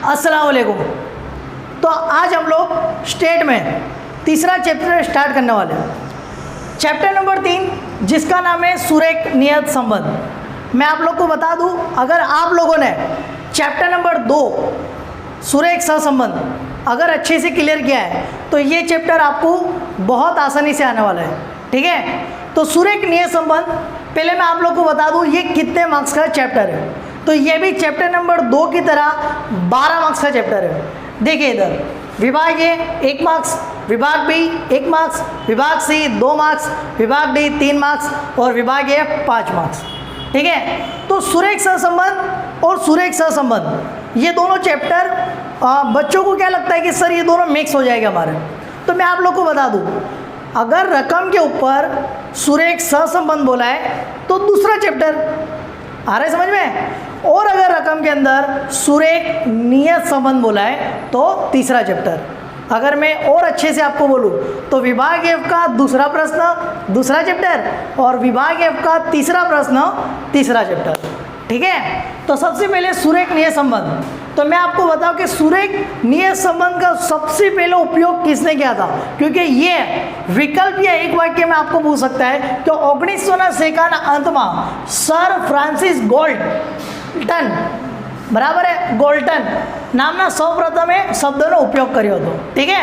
अस्सलाम वालेकुम। तो आज हम लोग स्टेट में तीसरा चैप्टर स्टार्ट करने वाले हैं। चैप्टर नंबर 3 जिसका नाम है सुरेख नियत संबंध। मैं आप लोग को बता दूं, अगर आप लोगों ने चैप्टर नंबर 2 सुरेख सहसंबंध अगर अच्छे से क्लियर किया है तो ये चैप्टर आपको बहुत आसानी से आने वाला है। ठीक है, तो सुरेख नियत संबंध पहले मैं आप लोग को बता दूं ये कितने मार्क्स का चैप्टर है। तो ये भी चैप्टर नंबर 2 की तरह 12 मार्क्स का चैप्टर है। देखिए इधर विभाग ए 1 मार्क्स, विभाग बी 1 मार्क्स, विभाग सी 2 मार्क्स, विभाग डी 3 मार्क्स और विभाग ए 5 मार्क्स। ठीक है, तो सुरेख सहसंबंध और सुरेख सहसंबंध ये दोनों चैप्टर बच्चों को क्या लगता है कि सर ये दोनों मिक्स हो जाएगा हमारे। तो मैं आप लोग को बता दूं, अगर रकम के ऊपर सुरेख सहसंबंध बोला है तो दूसरा चैप्टर आ रहा है समझ में, और अगर रकम के अंदर सुरेख नियत संबंध बोला है तो तीसरा चैप्टर। अगर मैं और अच्छे से आपको बोलूं तो विभाग एफ का दूसरा प्रश्न दूसरा चैप्टर और विभाग एफ का तीसरा प्रश्न तीसरा चैप्टर। ठीक है, तो सबसे पहले सुरेख नियत संबंध। तो मैं आपको बताऊं कि सुरेख नियत संबंध का सबसे पहले उपयोग किसने किया था, क्योंकि ये विकल्प या एक वाक्य में आपको पूछ सकता है कि 1900 સેકાના અંતમાં સર ફ્રાન્સિસ ગોલ્ટન બરાબર है ગોલ્ટન नामना સૌપ્રથમે શબ્દનો ઉપયોગ કર્યો હતો। ठीक है,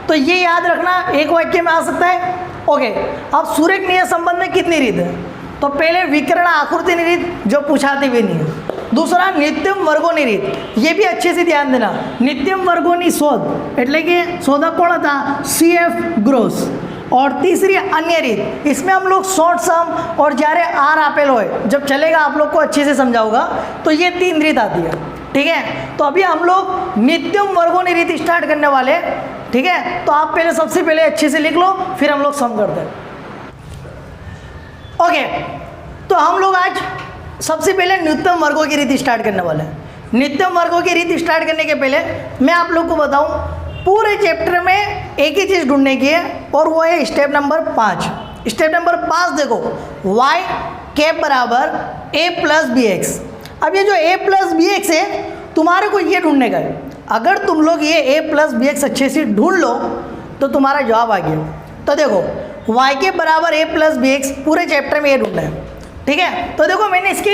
तो ये याद रखना एक वाक्य में आ सकता है। ओके, अब सुरेख नियत संबंध में कितनी रीत है, तो पहले विकर्ण आकृति रीत जो पूछाती भी नहीं है, दूसरा नित्यम वर्गोनी रीत, ये भी अच्छे से ध्यान देना। नित्यम वर्गोनी शोध એટલે કે શોધક કોણ હતા, CF ग्रोस। और तीसरी अन्य रीत, इसमें हम लोग शॉर्ट सम और जारे आर आपेल होए जब चलेगा आप लोग को अच्छे से समझाऊंगा, तो ये 3 रीत आती है। ठीक है, तो अभी हम लोग नित्यम वर्गोनी रीत स्टार्ट करने वाले। ठीक है, तो आप पहले सबसे पहले अच्छे से लिख लो, फिर हम लोग सम करते हैं। ओके, तो हम लोग आज सबसे पहले नित्यम वर्गों की रीत स्टार्ट करने वाले हैं। नित्यम वर्गों की रीत स्टार्ट करने के पहले मैं आप लोग को बताऊं, पूरे चैप्टर में एक ही चीज़ ढूंढने की है और वो है स्टेप नंबर 5। स्टेप नंबर 5 देखो, y कैप बराबर a प्लस बी एक्स। अब ये जो a प्लस बी एक्स है तुम्हारे को ये ढूंढने का है। अगर तुम लोग ये a प्लस बी एक्स अच्छे से ढूंढ लो तो तुम्हारा जवाब आ गया। तो देखो y के बराबर a प्लस बी एक्स पूरे चैप्टर में ये ढूंढना है। ठीक है, तो देखो मैंने इसकी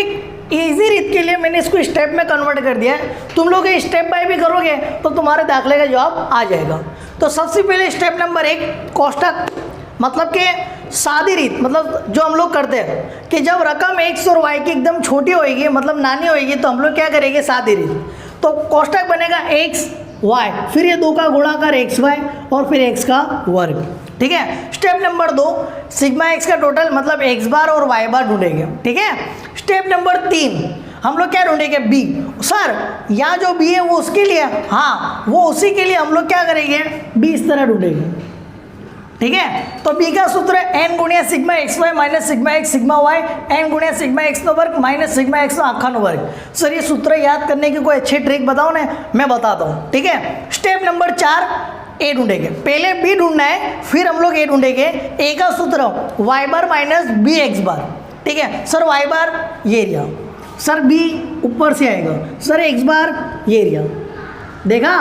इजी रीत के लिए मैंने इसको स्टेप में कन्वर्ट कर दिया है। तुम लोग ये स्टेप बाय भी करोगे तो तुम्हारे दाखले का जवाब आ जाएगा। तो सबसे पहले स्टेप नंबर 1 कोष्टक, मतलब कि सादी रीत, मतलब जो हम लोग करते हैं कि जब रकम x और y की एकदम छोटी होएगी, मतलब नानी होएगी, तो हम लोग क्या करेंगे, सादी रीत। तो कोष्टक बनेगा x y, फिर ये 2 का गुणाकार x y और फिर x का वर्ग। ठीक है, स्टेप नंबर 2 सिग्मा x का टोटल मतलब x बार और y बार ढूंढेंगे। ठीक है, स्टेप नंबर 3 हम लोग क्या ढूंढेंगे, b। सर यहाँ जो b है वो उसके लिए, हाँ वो उसी के लिए हम लोग क्या करेंगे, b इस तरह ढूंढेंगे। ठीक है, तो b का सूत्र है n गुणिया sigma x y minus sigma x sigma y, n गुणिया सिग्मा एक्स नो वर्ग माइनस सिग्मा एक्स नो आखा नो वर्ग। सर ये सूत्र याद करने की कोई अच्छी ट्रिक बताओ ना, मैं बताता हूँ। ठीक है, स्टेप नंबर 4 ए ढूंढेंगे। पहले बी ढूंढना है, फिर हम लोग ए ढूंढेंगे। ए का सूत्र वाई बार माइनस बी एक्स बार। ठीक है, सर वाई बार ये एरिया, सर बी ऊपर से आएगा, सर एक्स बार ये एरिया, देखा।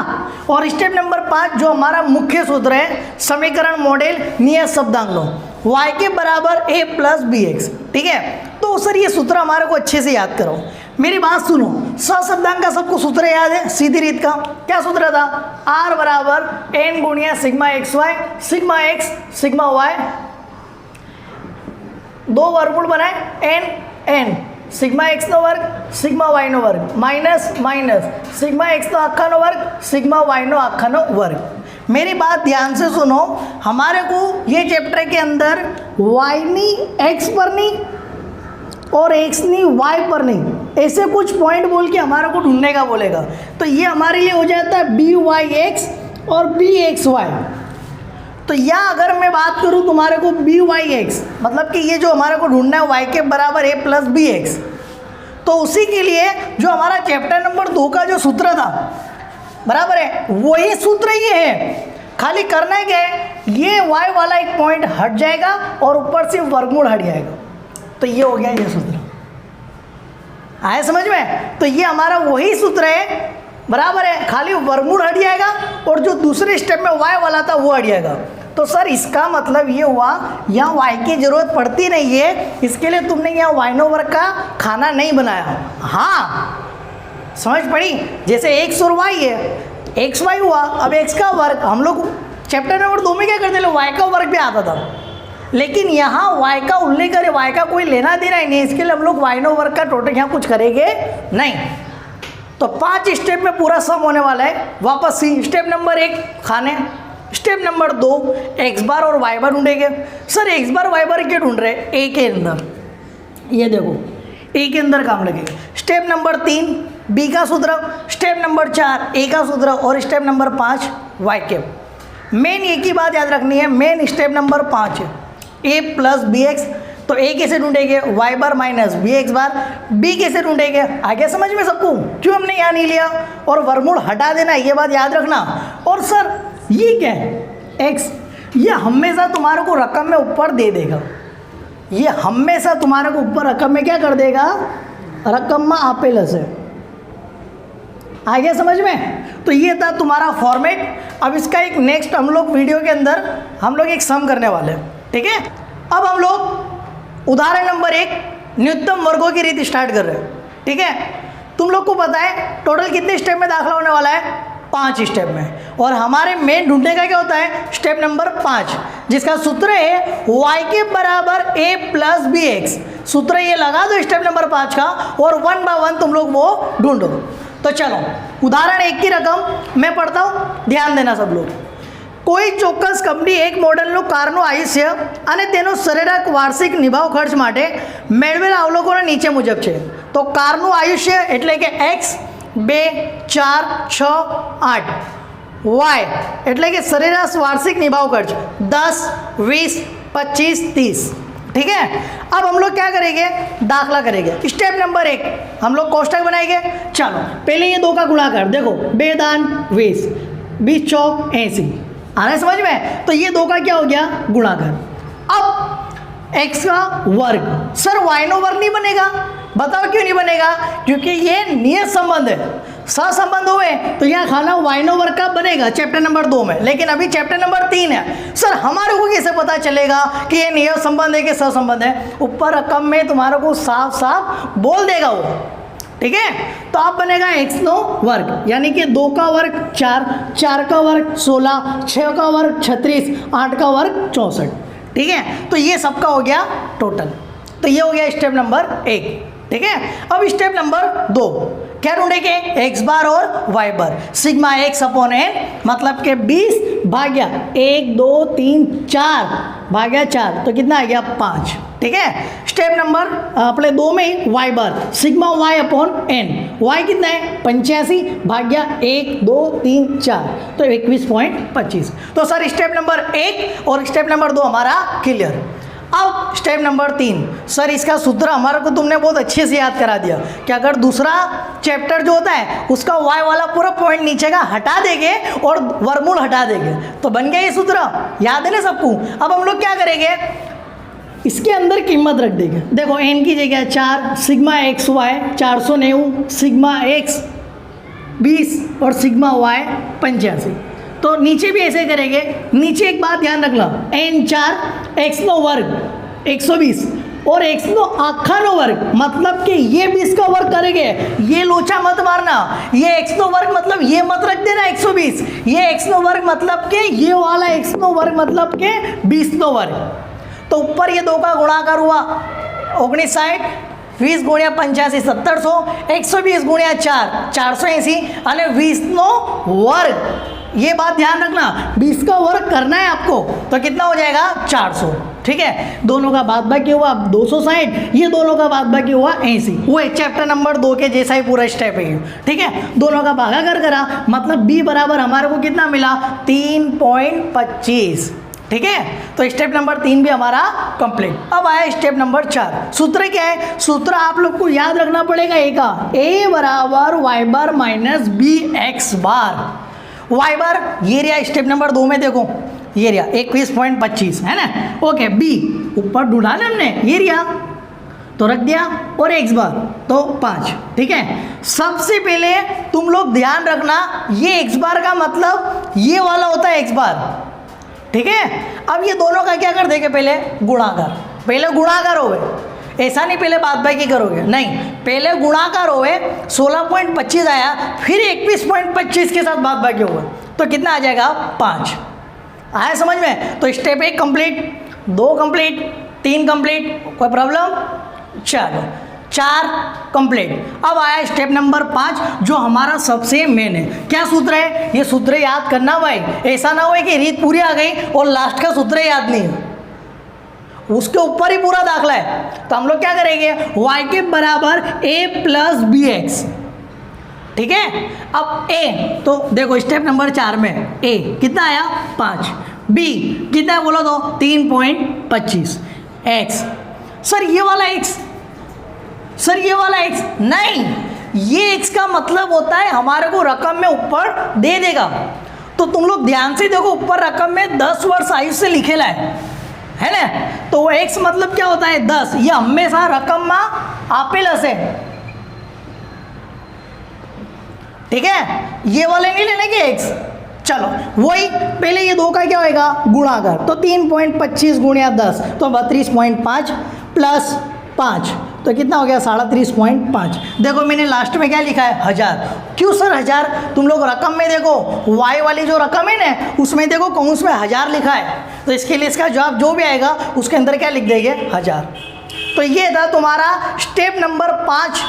और स्टेप नंबर 5 जो हमारा मुख्य सूत्र है, समीकरण मॉडल नियत शब्दांकों, y के बराबर a प्लस बी एक्स। ठीक है, तो सर ये सूत्र हमारे को अच्छे से याद करो। मेरी बात सुनो, सहशब्दांक का सबको सूत्र याद है, सीधी रीत का क्या सूत्र था, r बराबर n गुणिया sigma x y sigma x sigma y, 2 वर्गमूल बनाए n सिग्मा एक्स नो वर्ग सिग्मा वाई नो वर्ग माइनस माइनस सिग्मा एक्स नो आखा नो वर्ग सिग्मा वाई नो आखा नो वर्ग। मेरी बात ध्यान से सुनो, हमारे को ये चैप्टर के अंदर y नी x पर नहीं और x नी y पर नहीं, ऐसे कुछ पॉइंट बोल के हमारे को ढूंढने का बोलेगा। तो ये हमारे लिए हो जाता है बी वाई एक्स और बी एक्स वाई। तो या अगर मैं बात करूं तुम्हारे को बी वाई एक्स, मतलब कि ये जो हमारे को ढूंढना है y के बराबर a प्लस बी एक्स, तो उसी के लिए जो हमारा चैप्टर नंबर 2 का जो सूत्र था बराबर है, वही सूत्र ये है। खाली करना है क्या है, ये y वाला एक पॉइंट हट जाएगा और ऊपर से वर्गमूल हट जाएगा, तो ये हो गया ये सूत्र। आए समझ में? तो ये हमारा वही सूत्र है बराबर है, खाली वर्गमूल हट जाएगा और जो दूसरे स्टेप में y वाला था वो हट जाएगा। तो सर इसका मतलब ये हुआ यहाँ y की ज़रूरत पड़ती नहीं है, इसके लिए तुमने यहाँ y वर्ग का खाना नहीं बनाया। हाँ समझ पड़ी, जैसे x और y है, एक्स वाई हुआ, अब x का वर्ग हम लोग चैप्टर नंबर 2 में क्या करते थे, y का वर्ग भी आता था, लेकिन यहाँ y का उल्लेख करे, y का कोई लेना देना ही नहीं, इसके लिए हम लोग y वर्ग का टोटल यहाँ कुछ करेंगे नहीं। तो 5 स्टेप में पूरा सम होने वाला है। वापस सी, स्टेप नंबर 1 खाने, स्टेप नंबर 2 x बार और y बार ढूंढेंगे। सर x बार y बार क्या ढूंढ रहे हैं, a के अंदर, ये देखो a के अंदर काम लगेगा। स्टेप नंबर 3 b का सूत्र, स्टेप नंबर 4 a का सूत्र और स्टेप नंबर 5 y के। मेन एक ही बात याद रखनी है, मेन स्टेप नंबर 5 है a प्लस बी एक्स। तो a कैसे ढूंढेंगे, y बार माइनस बी एक्स बार, b कैसे ढूंढेंगे, आगे समझ में सबको, क्यों हमने यहाँ नहीं लिया, और वर्गमूल हटा देना, ये बात याद रखना। और सर ये क्या है x, ये हमेशा तुम्हारे को रकम में ऊपर दे देगा, ये हमेशा तुम्हारे को ऊपर रकम में क्या कर देगा, रकम में आपेलस है, आ गया समझ में। तो ये था तुम्हारा फॉर्मेट। अब इसका एक नेक्स्ट हम लोग वीडियो के अंदर हम लोग एक सम करने वाले हैं, ठीक है। अब हम लोग उदाहरण नंबर 1 न्यूनतम वर्गों की रीति स्टार्ट कर रहे हैं, ठीक है। तुम लोग को पता है टोटल कितने स्टेप में दाखिला होने वाला है, 5 स्टेप में, और हमारे मेन ढूंढने का क्या होता है, स्टेप नंबर 5, जिसका सूत्र है y के बराबर a प्लस बी एक्स। सूत्र ये लगा दो स्टेप नंबर 5 का, और 1 बाय 1 तुम लोग वो ढूंढो। तो चलो उदाहरण 1 की रकम मैं पढ़ता हूँ, ध्यान देना सब लोग। કોઈ ચોક્કસ કંપની એક મોડલનું કારનું આયુષ્ય અને તેનો સરેરાશ વાર્ષિક નિભાવ ખર્ચ માટે મેળવેલા અવલોકનો નીચે મુજબ છે। તો કારનું આયુષ્ય એટલે કે x 2 4 6 8, y એટલે કે સરેરાશ વાર્ષિક નિભાવ ખર્ચ 10 20 25 30, ठीक है। अब हम लोग क्या करेंगे, दाखला करेंगे। स्टेप नंबर 1 हम लोग कोष्टक बनाएंगे। चलो पहले ये 2 का गुणाकार देखो, 2 दान 20 20 चौक 80, आ रहा है समझ में। तो ये 2 का क्या हो गया, गुणाकार। अब x का वर्ग, सर y नो वर्ग नहीं बनेगा, बताओ क्यों नहीं बनेगा, क्योंकि ये नियत संबंध है, सहसंबंध हुए तो यहाँ खाना y नो वर्ग का बनेगा चैप्टर नंबर 2 में, लेकिन अभी चैप्टर नंबर 3 है। सर हमारे को कैसे पता चलेगा कि ये नियत संबंध है कि सहसंबंध है, ऊपर रकम में तुम्हारे को साफ साफ बोल देगा वो, ठीक है। तो आप बनेगा x नो वर्ग, यानी कि 2 का वर्ग 4, 4 का वर्ग 16, 6 का वर्ग 36, 8 का वर्ग 64, ठीक है। तो ये सबका हो गया टोटल। तो ये हो गया स्टेप नंबर 1, ठीक है। अब स्टेप नंबर 2 क्या ढूंढेंगे, x बार और y bar, sigma x upon n, मतलब के 20 भाग्या 1 2 3 4 भाग्या 4, तो कितना आ गया 5, ठीक है। स्टेप नंबर अपने 2 में ही y bar, sigma y upon n, y कितना है 85 भाग्या 1 2 3 4, तो 21.25। तो सर स्टेप नंबर 1 और स्टेप नंबर 2 हमारा क्लियर। अब स्टेप नंबर 3, सर इसका सूत्र हमारे को तुमने बहुत अच्छे से याद करा दिया कि अगर दूसरा चैप्टर जो होता है उसका y वाला पूरा पॉइंट नीचे का हटा देंगे और वर्गमूल हटा देंगे तो बन गया ये सूत्र, याद है ना सबको। अब हम लोग क्या करेंगे, इसके अंदर कीमत रख देंगे। देखो n की जगह 4, sigma x y 490, sigma x 20 और सिग्मा वाई 85। तो नीचे भी ऐसे करेंगे। नीचे एक बात ध्यान रखना, n4 x नो वर्ग 120 और x नो आखा नो वर्ग, मतलब कि ये 20 का वर्ग करेंगे, ये लोचा मत मारना, ये x नो वर्ग मतलब ये मत रख देना 120, ये x नो वर्ग मतलब के ये वाला x नो वर्ग मतलब के 20 नो वर्ग। तो ऊपर ये 2 का गुणाकार हुआ 59, 20 गुणिया 85 1700, 120 गुणिया 4 480 અને 20 નો वर्ग। ये बात ध्यान रखना, 20 का वर्ग करना है आपको, तो कितना हो जाएगा 400, ठीक है। दोनों का बाद बाकी हुआ 260, ये दोनों का बाद बाकी हुआ 80, वो चैप्टर नंबर 2 के जैसा ही पूरा स्टेप है, ठीक है। दोनों का भागाकार करा, मतलब b बराबर हमारे को कितना मिला 3.25, ठीक है। तो स्टेप नंबर 3 भी हमारा कंप्लीट। अब आया स्टेप नंबर 4। सूत्र क्या है, सूत्र आप लोग को याद रखना पड़ेगा a बराबर y बार माइनस बी एक्स बार। y बार ये रहा स्टेप नंबर 2 में, देखो ये रहा 21.25 है ना, ओके। b ऊपर ढूंढा ना हमने, ये रहा, तो रख दिया, और x बार तो 5। ठीक है, सबसे पहले तुम लोग ध्यान रखना, ये x बार का मतलब ये वाला होता है x बार। ठीक है, अब ये दोनों का क्या कर देंगे, पहले गुणाकार, पहले गुणाकार होवे, ऐसा नहीं पहले बात बाकी करोगे, नहीं, पहले गुणाकार होवे, 16.25 आया, फिर 21.25 के साथ बात बाकी होगा, तो कितना आ जाएगा, 5। आया समझ में? तो स्टेप 1 कंप्लीट, 2 कंप्लीट, 3 कंप्लीट, कोई प्रॉब्लम? चलो 4 कंप्लीट। अब आया स्टेप नंबर 5, जो हमारा सबसे मेन है। क्या सूत्र है? ये सूत्र याद करना भाई, ऐसा ना हो कि रीत पूरी आ गई और लास्ट का सूत्र याद नहीं है, उसके ऊपर ही पूरा दाखला है। तो हम लोग क्या करेंगे, y के बराबर a प्लस बी एक्स। ठीक है, अब a, तो देखो स्टेप नंबर 4 में a कितना आया, 5, b कितना है बोलो तो 3.25, x, सर ये वाला x, सर ये वाला x, नहीं, ये x का मतलब होता है हमारे को रकम में ऊपर दे देगा। तो तुम लोग ध्यान से देखो, ऊपर रकम में 10 वर्ष आयु से लिखेला है ना, तो वो x मतलब क्या होता है, 10, ये हमेशा रकम में आपेल हसे। ठीक है, ये वाले नहीं लेने के x। चलो वही, पहले ये 2 का क्या होएगा, गुणाकार, तो 3.25 गुणिया 10 तो 32.5 प्लस 5 तो कितना हो गया, 37.5। देखो मैंने लास्ट में क्या लिखा है, 1000। क्यों सर 1000? तुम लोग रकम में देखो, y वाली जो रकम है ना, उसमें देखो कौंस में 1000 लिखा है, तो इसके लिए इसका जवाब जो भी आएगा उसके अंदर क्या लिख देंगे, 1000। तो ये था तुम्हारा स्टेप नंबर 5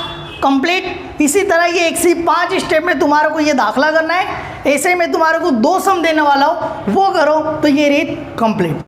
कंप्लीट। इसी तरह ये 1 से 5 स्टेप में तुम्हारे को ये दाखला करना है, ऐसे में तुम्हारे को 2 सम देने वाला हो, वो करो, तो ये रीत कंप्लीट।